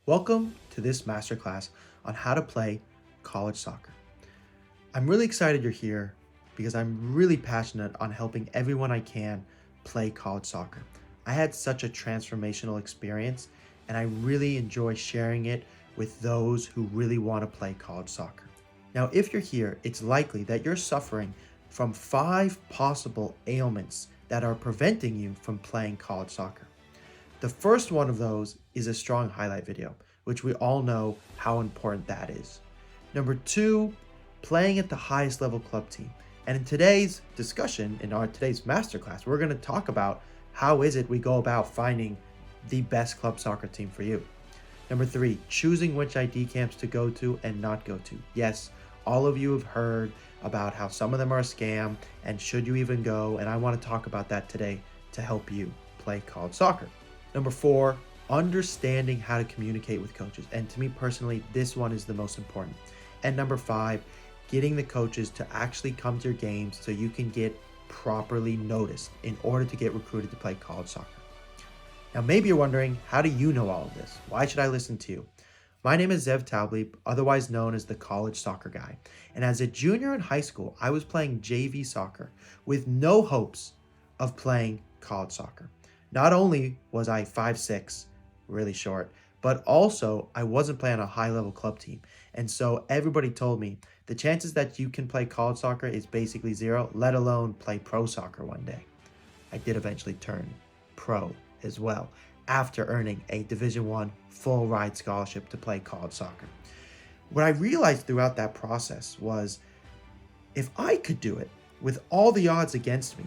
Welcome to this masterclass on how to play college soccer. I'm really excited you're here because I'm really passionate on helping everyone I can play college soccer. I had such a transformational experience and I really enjoy sharing it with those who really want to play college soccer. Now, if you're here, it's likely that you're suffering from 5 possible ailments that are preventing you from playing college soccer. The first one of those is a strong highlight video, which we all know how important that is. Number 2, playing at the highest level club team. And in today's discussion, in today's masterclass, we're going to talk about how is it we go about finding the best club soccer team for you. Number 3, choosing which ID camps to go to and not go to. Yes, all of you have heard about how some of them are a scam and should you even go, and I want to talk about that today to help you play college soccer. Number 4, understanding how to communicate with coaches. And to me personally, this one is the most important. And number 5, getting the coaches to actually come to your games so you can get properly noticed in order to get recruited to play college soccer. Now, maybe you're wondering, how do you know all of this? Why should I listen to you? My name is Zev Taubli, otherwise known as the college soccer guy. And as a junior in high school, I was playing JV soccer with no hopes of playing college soccer. Not only was I 5'6", really short, but also I wasn't playing a high-level club team. And so everybody told me the chances that you can play college soccer is basically 0, let alone play pro soccer one day. I did eventually turn pro as well after earning a Division I full-ride scholarship to play college soccer. What I realized throughout that process was if I could do it with all the odds against me,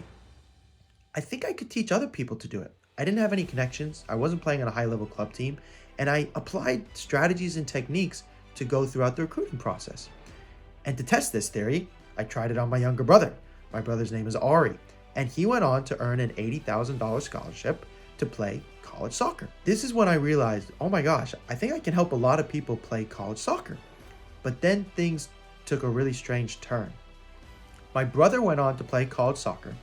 I think I could teach other people to do it. I didn't have any connections. I wasn't playing on a high-level club team, and I applied strategies and techniques to go throughout the recruiting process. And to test this theory, I tried it on my younger brother. My brother's name is Ari, and he went on to earn an $80,000 scholarship to play college soccer. This is when I realized, oh my gosh, I think I can help a lot of people play college soccer. But then things took a really strange turn. My brother went on to play college soccer,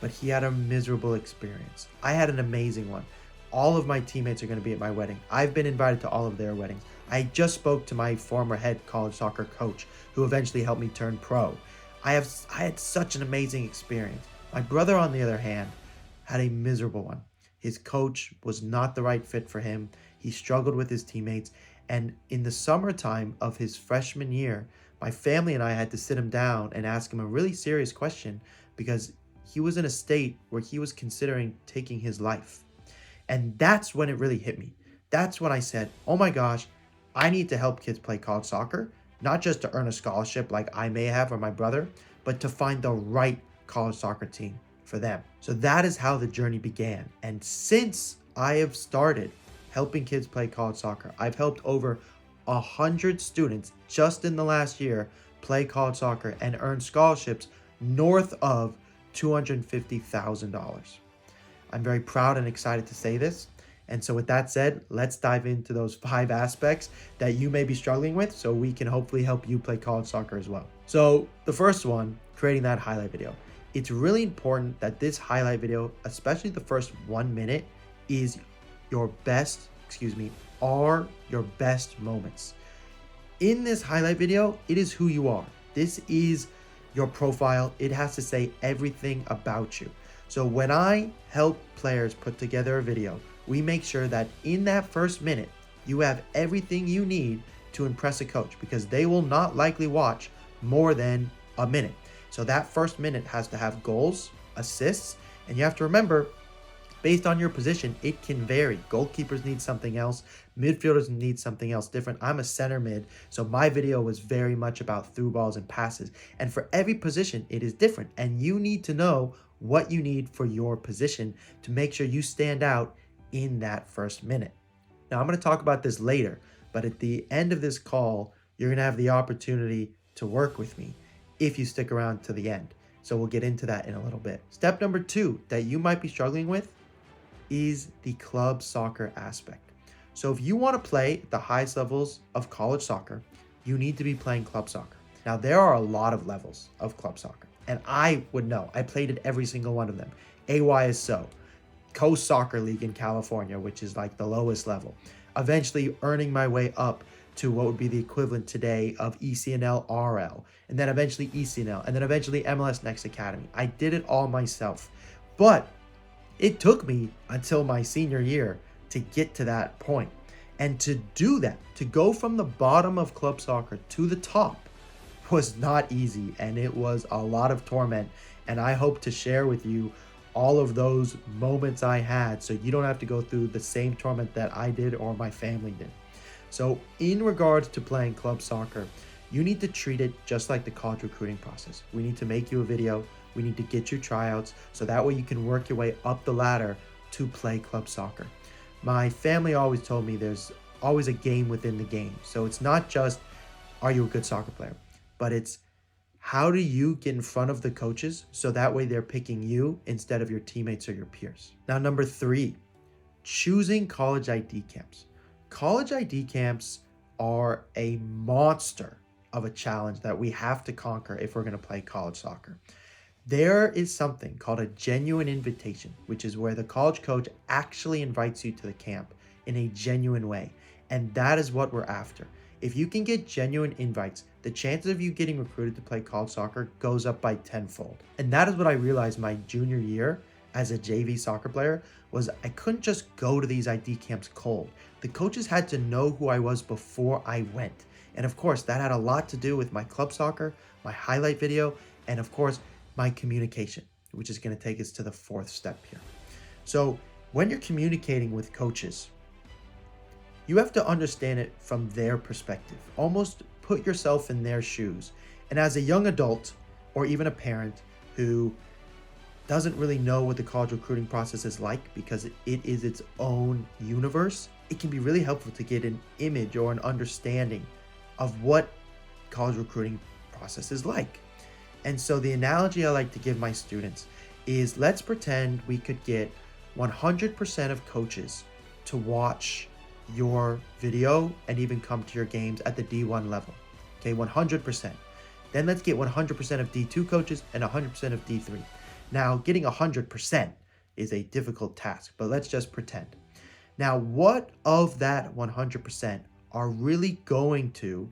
but he had a miserable experience. I had an amazing one. All of my teammates are going to be at my wedding. I've been invited to all of their weddings. I just spoke to my former head college soccer coach, who eventually helped me turn pro. I had such an amazing experience. My brother, on the other hand, had a miserable one. His coach was not the right fit for him. He struggled with his teammates. And in the summertime of his freshman year, my family and I had to sit him down and ask him a really serious question because he was in a state where he was considering taking his life. And that's when it really hit me. That's when I said, oh my gosh, I need to help kids play college soccer, not just to earn a scholarship like I may have or my brother, but to find the right college soccer team for them. So that is how the journey began. And since I have started helping kids play college soccer, I've helped over 100 students just in the last year play college soccer and earn scholarships north of $250,000. I'm very proud and excited to say this. And so with that said, let's dive into those 5 aspects that you may be struggling with so we can hopefully help you play college soccer as well. So the first one, creating that highlight video. It's really important that this highlight video, especially the first 1 minute, is your best, are your best moments. In this highlight video, it is who you are. This is your profile. It has to say everything about you. So when I help players put together a video, we make sure that in that first minute, you have everything you need to impress a coach because they will not likely watch more than a minute. So that first minute has to have goals, assists, and you have to remember, based on your position, it can vary. Goalkeepers need something else. Midfielders need something else different. I'm a center mid, so my video was very much about through balls and passes. And for every position, it is different. And you need to know what you need for your position to make sure you stand out in that first minute. Now, I'm going to talk about this later, but at the end of this call, you're going to have the opportunity to work with me if you stick around to the end. So we'll get into that in a little bit. Step number 2 that you might be struggling with is the club soccer aspect. So if you want to play at the highest levels of college soccer, you need to be playing club soccer. Now, there are a lot of levels of club soccer, and I would know. I played at every single one of them. AYSO, Coast Soccer League in California, which is like the lowest level. eventually earning my way up to what would be the equivalent today of ECNL RL, and then eventually ECNL, and then eventually MLS Next Academy. I did it all myself. But it took me until my senior year to get to that point. And to do that, to go from the bottom of club soccer to the top, was not easy, and it was a lot of torment. And I hope to share with you all of those moments I had so you don't have to go through the same torment that I did or my family did. So in regards to playing club soccer, you need to treat it just like the college recruiting process. We need to make you a video. We need to get you tryouts so that way you can work your way up the ladder to play club soccer. My family always told me there's always a game within the game. So it's not just, are you a good soccer player? But it's, how do you get in front of the coaches so that way they're picking you instead of your teammates or your peers? Now, number 3, choosing college ID camps. College ID camps are a monster of a challenge that we have to conquer if we're going to play college soccer. There is something called a genuine invitation, which is where the college coach actually invites you to the camp in a genuine way. And that is what we're after. If you can get genuine invites, the chances of you getting recruited to play college soccer goes up by tenfold. And that is what I realized my junior year as a JV soccer player was I couldn't just go to these ID camps cold. The coaches had to know who I was before I went. And of course, that had a lot to do with my club soccer, my highlight video, and of course, my communication, which is going to take us to the 4th step here. So when you're communicating with coaches, you have to understand it from their perspective. Almost put yourself in their shoes. And as a young adult or even a parent who doesn't really know what the college recruiting process is like because it is its own universe, it can be really helpful to get an image or an understanding of what college recruiting process is like. And so the analogy I like to give my students is, let's pretend we could get 100% of coaches to watch your video and even come to your games at the D1 level. Okay, 100%. Then let's get 100% of D2 coaches and 100% of D3. Now, getting 100% is a difficult task, but let's just pretend. Now, what of that 100% are really going to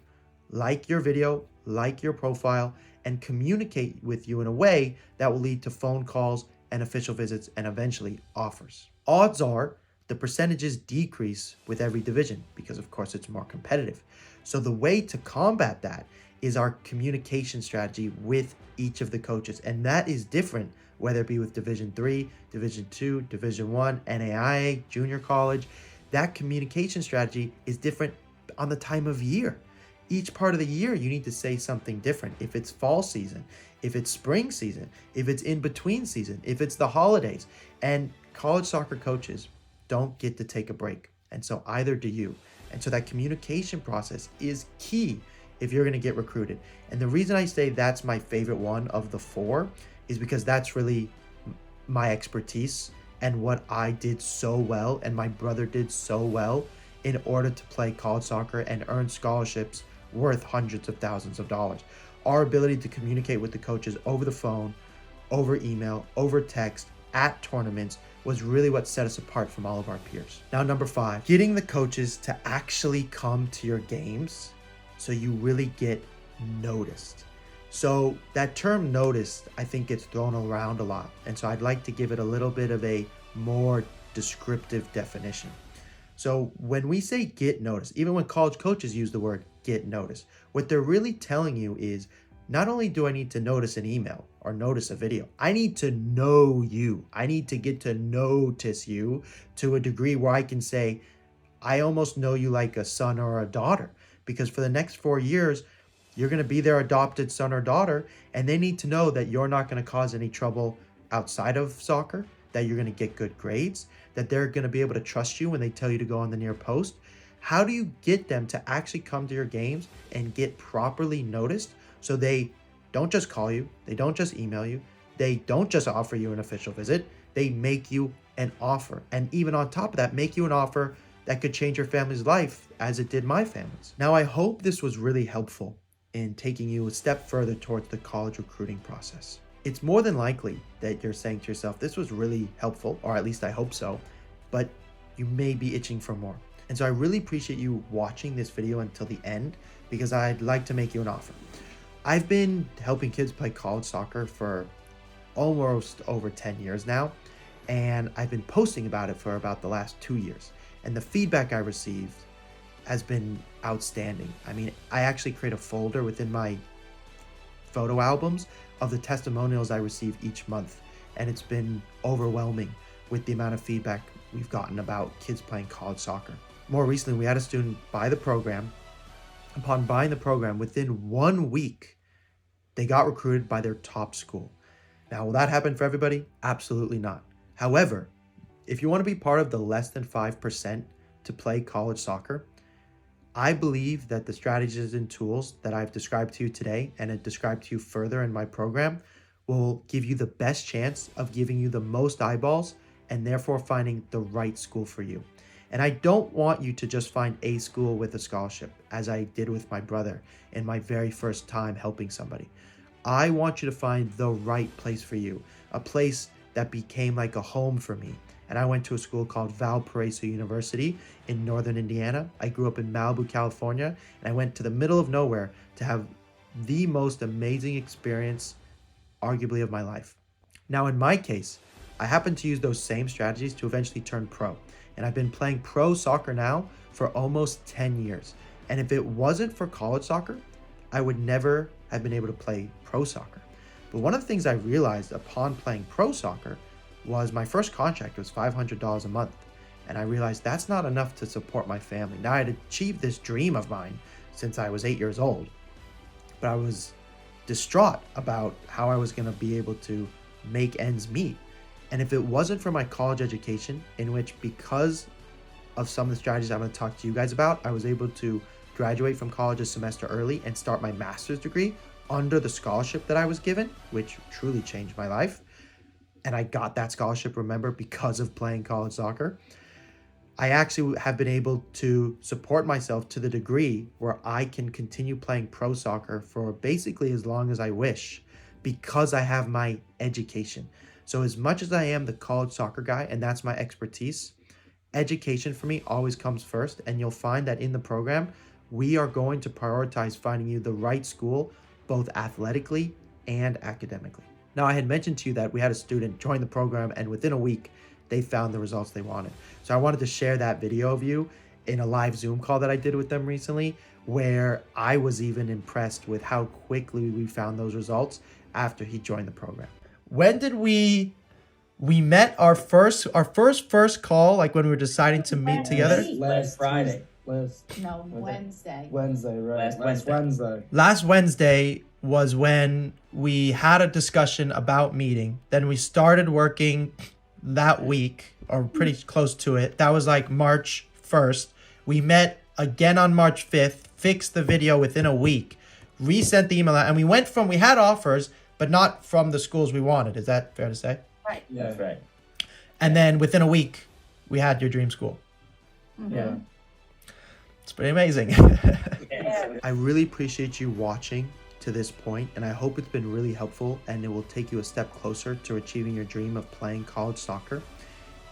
like your video, like your profile, and communicate with you in a way that will lead to phone calls and official visits and eventually offers? Odds are the percentages decrease with every division because, of course, it's more competitive. So the way to combat that is our communication strategy with each of the coaches. And that is different, whether it be with Division 3, Division 2, Division 1, NAIA, junior college. That communication strategy is different on the time of year. Each part of the year, you need to say something different. If it's fall season, if it's spring season, if it's in between season, if it's the holidays. And college soccer coaches don't get to take a break. And so either do you. And so that communication process is key if you're going to get recruited. And the reason I say that's my favorite one of the 4 is because that's really my expertise and what I did so well and my brother did so well in order to play college soccer and earn scholarships worth hundreds of thousands of dollars. Our ability to communicate with the coaches over the phone, over email, over text, at tournaments was really what set us apart from all of our peers. Now, number 5, getting the coaches to actually come to your games so you really get noticed. So that term noticed, I think, gets thrown around a lot. And so I'd like to give it a little bit of a more descriptive definition. So when we say get noticed, even when college coaches use the word get noticed, what they're really telling you is, not only do I need to notice an email or notice a video, I need to know you. I need to get to notice you to a degree where I can say, I almost know you like a son or a daughter, because for the next 4 years, you're going to be their adopted son or daughter, and they need to know that you're not going to cause any trouble outside of soccer, that you're going to get good grades, that they're going to be able to trust you when they tell you to go on the near post. How do you get them to actually come to your games and get properly noticed so they don't just call you, they don't just email you, they don't just offer you an official visit, they make you an offer. And even on top of that, make you an offer that could change your family's life as it did my family's. Now, I hope this was really helpful in taking you a step further towards the college recruiting process. It's more than likely that you're saying to yourself, this was really helpful, or at least I hope so, but you may be itching for more. And so I really appreciate you watching this video until the end because I'd like to make you an offer. I've been helping kids play college soccer for almost over 10 years now, and I've been posting about it for about the last 2 years. And the feedback I received has been outstanding. I mean, I actually create a folder within my photo albums of the testimonials I receive each month, and it's been overwhelming with the amount of feedback we've gotten about kids playing college soccer. More recently, we had a student buy the program. Upon buying the program, within 1 week, they got recruited by their top school. Now, will that happen for everybody? Absolutely not. However, if you want to be part of the less than 5% to play college soccer, I believe that the strategies and tools that I've described to you today and I described to you further in my program will give you the best chance of giving you the most eyeballs and therefore finding the right school for you. And I don't want you to just find a school with a scholarship, as I did with my brother in my very first time helping somebody. I want you to find the right place for you, a place that became like a home for me. And I went to a school called Valparaiso University in northern Indiana. I grew up in Malibu, California, and I went to the middle of nowhere to have the most amazing experience, arguably, of my life. Now, in my case, I happen to use those same strategies to eventually turn pro. And I've been playing pro soccer now for almost 10 years. And if it wasn't for college soccer, I would never have been able to play pro soccer. But one of the things I realized upon playing pro soccer was my first contract was $500 a month. And I realized that's not enough to support my family. Now, I had achieved this dream of mine since I was 8 years old, but I was distraught about how I was going to be able to make ends meet. And if it wasn't for my college education, in which because of some of the strategies I'm going to talk to you guys about, I was able to graduate from college a semester early and start my master's degree under the scholarship that I was given, which truly changed my life. And I got that scholarship, remember, because of playing college soccer. I actually have been able to support myself to the degree where I can continue playing pro soccer for basically as long as I wish because I have my education. So as much as I am the college soccer guy, and that's my expertise, education for me always comes first. And you'll find that in the program, we are going to prioritize finding you the right school, both athletically and academically. Now, I had mentioned to you that we had a student join the program, and within a week, they found the results they wanted. So I wanted to share that video of you in a live Zoom call that I did with them recently, where I was even impressed with how quickly we found those results after he joined the program. When did we met our first call, like when we were deciding to meet together? Last Friday. Wednesday. Wednesday, right? Last Wednesday. Last Wednesday was when we had a discussion about meeting. Then we started working that week, or pretty close to it. That was like March 1st. We met again on March 5th, fixed the video within a week, resent the email out, and we had offers, but not from the schools we wanted. Is that fair to say? Right. Yeah. That's right. And then within a week, we had your dream school. Mm-hmm. Yeah. It's pretty amazing. Yeah. I really appreciate you watching to this point, and I hope it's been really helpful and it will take you a step closer to achieving your dream of playing college soccer.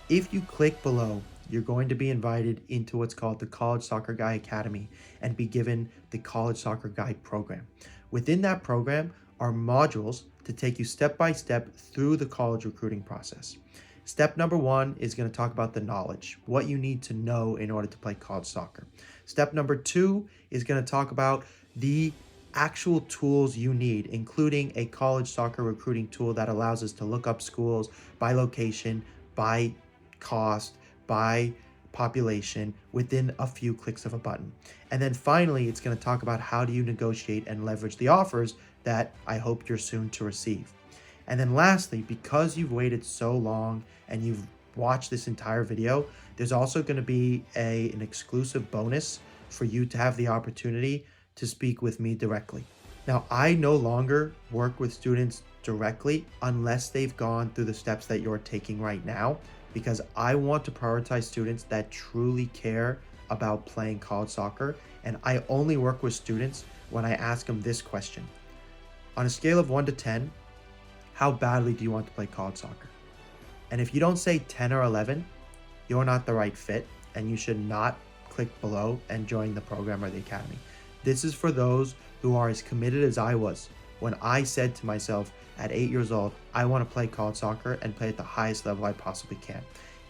If you click below, you're going to be invited into what's called the College Soccer Guy Academy and be given the College Soccer Guy program. Within that program are modules to take you step by step through the college recruiting process. Step number 1 is going to talk about the knowledge, what you need to know in order to play college soccer. Step number 2 is going to talk about the actual tools you need, including a college soccer recruiting tool that allows us to look up schools by location, by cost, by population within a few clicks of a button. And then finally, it's going to talk about how do you negotiate and leverage the offers that I hope you're soon to receive. And then lastly, because you've waited so long and you've watched this entire video, there's also going to be an exclusive bonus for you to have the opportunity to speak with me directly. Now, I no longer work with students directly unless they've gone through the steps that you're taking right now, because I want to prioritize students that truly care about playing college soccer. And I only work with students when I ask them this question. On a scale of 1 to 10, how badly do you want to play college soccer? And if you don't say 10 or 11, you're not the right fit and you should not click click below and join the program or the academy. This is for those who are as committed as I was when I said to myself at 8 years old, I want to play college soccer and play at the highest level I possibly can.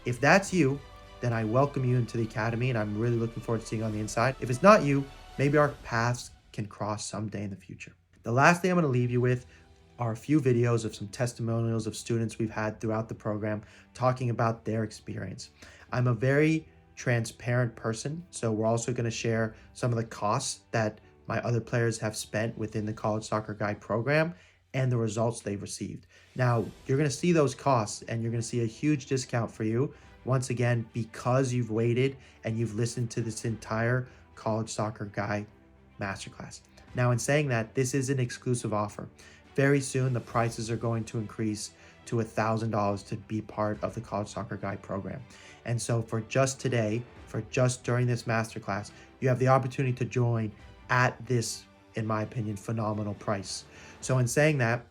If that's you, then I welcome you into the academy, and I'm really looking forward to seeing you on the inside. If it's not you, maybe our paths can cross someday in the future. The last thing I'm going to leave you with are a few videos of some testimonials of students we've had throughout the program talking about their experience. I'm a very transparent person, so we're also going to share some of the costs that my other players have spent within the College Soccer Guide program and the results they've received. Now, you're going to see those costs and you're going to see a huge discount for you, once again, because you've waited and you've listened to this entire College Soccer Guide Masterclass. Now, in saying that, this is an exclusive offer. Very soon, the prices are going to increase to $1,000 to be part of the College Soccer Guide program. And so for just today, for just during this masterclass, you have the opportunity to join at this, in my opinion, phenomenal price. So in saying that,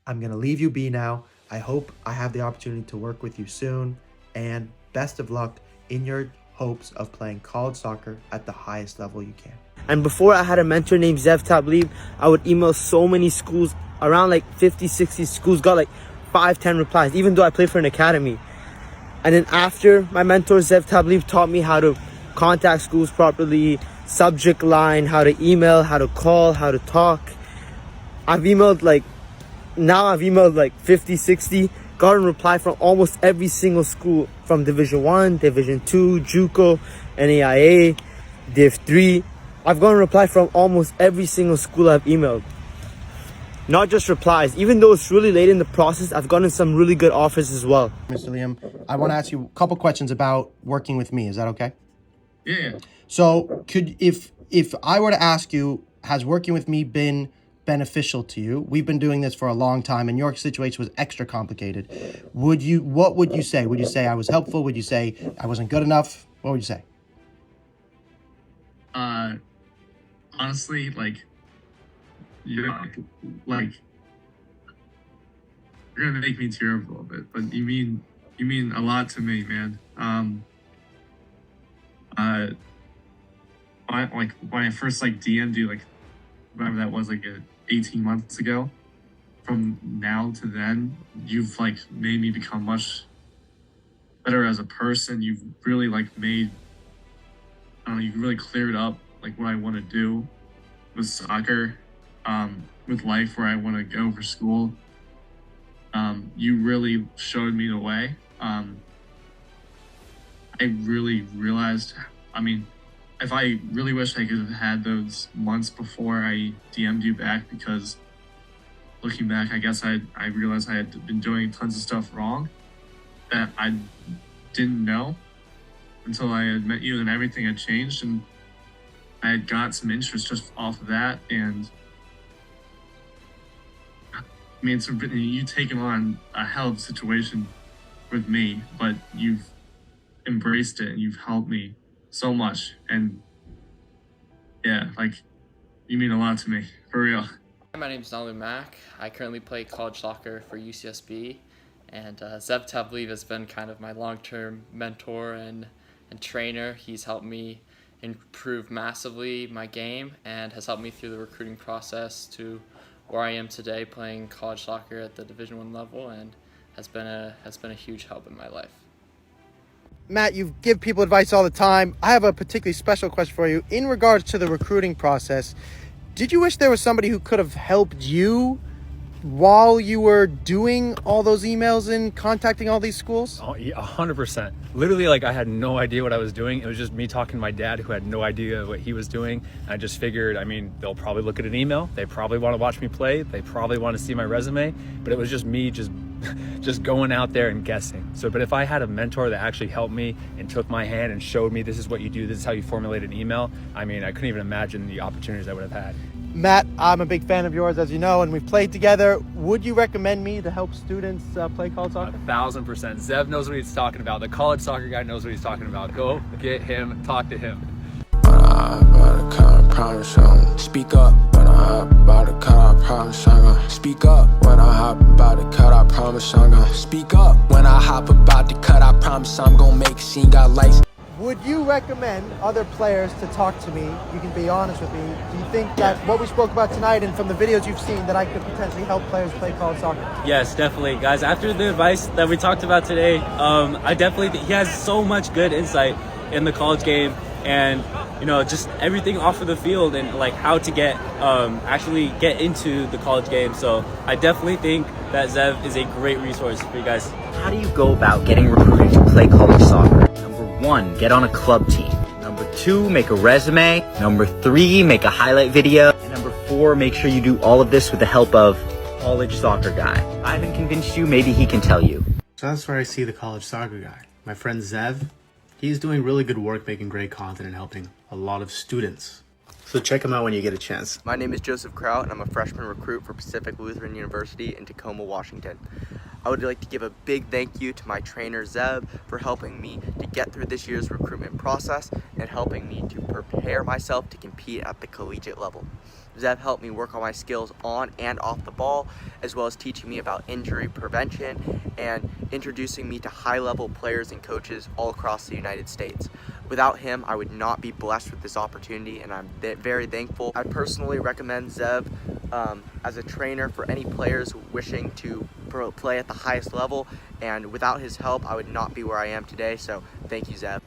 I'm going to leave you be now. I hope I have the opportunity to work with you soon, and best of luck in your hopes of playing college soccer at the highest level you can. And before I had a mentor named Zev Tablib, I would email so many schools, around like 50, 60 schools, got like 5, 10 replies, even though I played for an academy. And then after my mentor Zev Tablib taught me how to contact schools properly, subject line, how to email, how to call, how to talk. I've emailed like 50, 60, gotten a reply from almost every single school from Division 1, Division 2, JUCO, NAIA, Div 3. I've gotten a reply from almost every single school I've emailed. Not just replies, even though it's really late in the process, I've gotten some really good offers as well. Mr. Liam, I want to ask you a couple questions about working with me. Is that okay? Yeah. So if I were to ask you, has working with me been beneficial to you? We've been doing this for a long time and your situation was extra complicated. What would you say? Would you say I was helpful? Would you say I wasn't good enough? What would you say? Honestly, you're gonna make me tear up a little bit, but you mean a lot to me, man. When I first DM'd you, whatever that was, 18 months ago, from now to then, you've made me become much better as a person. You've really made, you've really cleared up what I want to do with soccer, with life, where I want to go for school. You really showed me the way. I really realized, if I really wish I could have had those months before I DM'd you back, because looking back, I guess I realized I had been doing tons of stuff wrong that I didn't know until I had met you, and everything had changed, and I had got some interest just off of that. And you've taken on a hell of a situation with me, but you've embraced it and you've helped me so much. And yeah, you mean a lot to me, for real. My name is Nalu Mack. I currently play college soccer for UCSB, and Zev Tablib has been kind of my long-term mentor and trainer. He's helped me improve massively my game and has helped me through the recruiting process to where I am today, playing college soccer at the Division 1 level, and has been a huge help in my life. Matt, you give people advice all the time. I have a particularly special question for you. In regards to the recruiting process, did you wish there was somebody who could have helped you while you were doing all those emails and contacting all these schools? Oh, yeah, 100%. Literally, I had no idea what I was doing. It was just me talking to my dad, who had no idea what he was doing. And I just figured, they'll probably look at an email. They probably want to watch me play. They probably want to see my resume. But it was just me just going out there and guessing. But if I had a mentor that actually helped me and took my hand and showed me, this is what you do, this is how you formulate an email, I couldn't even imagine the opportunities I would have had. Matt, I'm a big fan of yours, as you know, and we've played together. Would you recommend me to help students play college soccer? 1,000%. Zev knows what he's talking about. The college soccer guy knows what he's talking about. Go get him, talk to him. Speak up when I hop about to cut, I promise I'm gonna speak up when I hop about to cut, I promise I'm gonna speak up when I hop about to cut, I promise I'm gonna make a scene, got lights. would you recommend other players to talk to me? You can be honest with me. Do you think that what we spoke about tonight and from the videos you've seen that I could potentially help players play college soccer? Yes, definitely. Guys, after the advice that we talked about today, I definitely think he has so much good insight in the college game and, just everything off of the field and like how to actually get into the college game. So I definitely think that Zev is a great resource for you guys. How do you go about getting recruited to play college soccer? Number 1, get on a club team. Number 2, make a resume. Number 3, make a highlight video. And number 4, make sure you do all of this with the help of college soccer guy. If I haven't convinced you, maybe he can tell you. So that's where I see the college soccer guy. My friend Zev, he's doing really good work making great content and helping a lot of students. So check him out when you get a chance. My name is Joseph Kraut, and I'm a freshman recruit for Pacific Lutheran University in Tacoma, Washington. I would like to give a big thank you to my trainer Zev for helping me to get through this year's recruitment process and helping me to prepare myself to compete at the collegiate level. Zev helped me work on my skills on and off the ball, as well as teaching me about injury prevention and introducing me to high-level players and coaches all across the United States. Without him, I would not be blessed with this opportunity, and I'm very thankful. I personally recommend Zev as a trainer for any players wishing to play at the highest level, and without his help, I would not be where I am today, so thank you, Zev.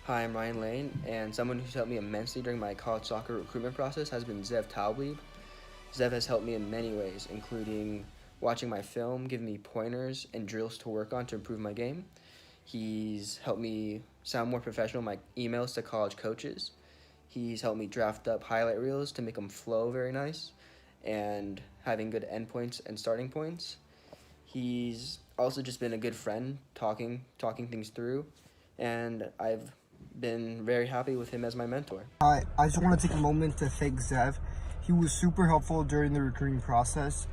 Hi, I'm Ryan Lane, and someone who's helped me immensely during my college soccer recruitment process has been Zev Taubleib. Zev has helped me in many ways, including watching my film, giving me pointers and drills to work on to improve my game. He's helped me sound more professional in my emails to college coaches. He's helped me draft up highlight reels to make them flow very nice and having good endpoints and starting points. He's also just been a good friend, talking things through, and I've been very happy with him as my mentor. I just want to take a moment to thank Zev. He was super helpful during the recruiting process.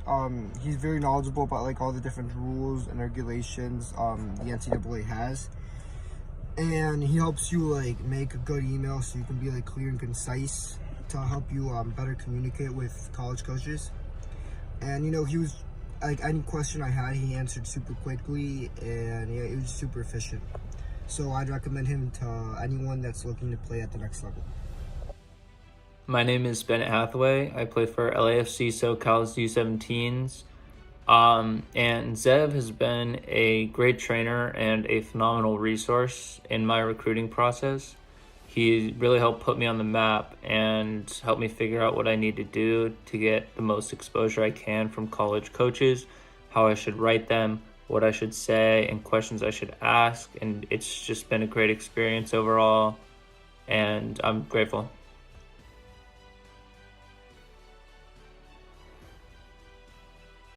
He's very knowledgeable about like all the different rules and regulations the NCAA has. And he helps you like make a good email so you can be like clear and concise to help you better communicate with college coaches. And he was like, any question I had, he answered super quickly, and yeah, it was super efficient. So I'd recommend him to anyone that's looking to play at the next level. My name is Bennett Hathaway. I play for LAFC SoCal's U17s. And Zev has been a great trainer and a phenomenal resource in my recruiting process. He really helped put me on the map and helped me figure out what I need to do to get the most exposure I can from college coaches, how I should write them, what I should say, and questions I should ask. And it's just been a great experience overall, and I'm grateful.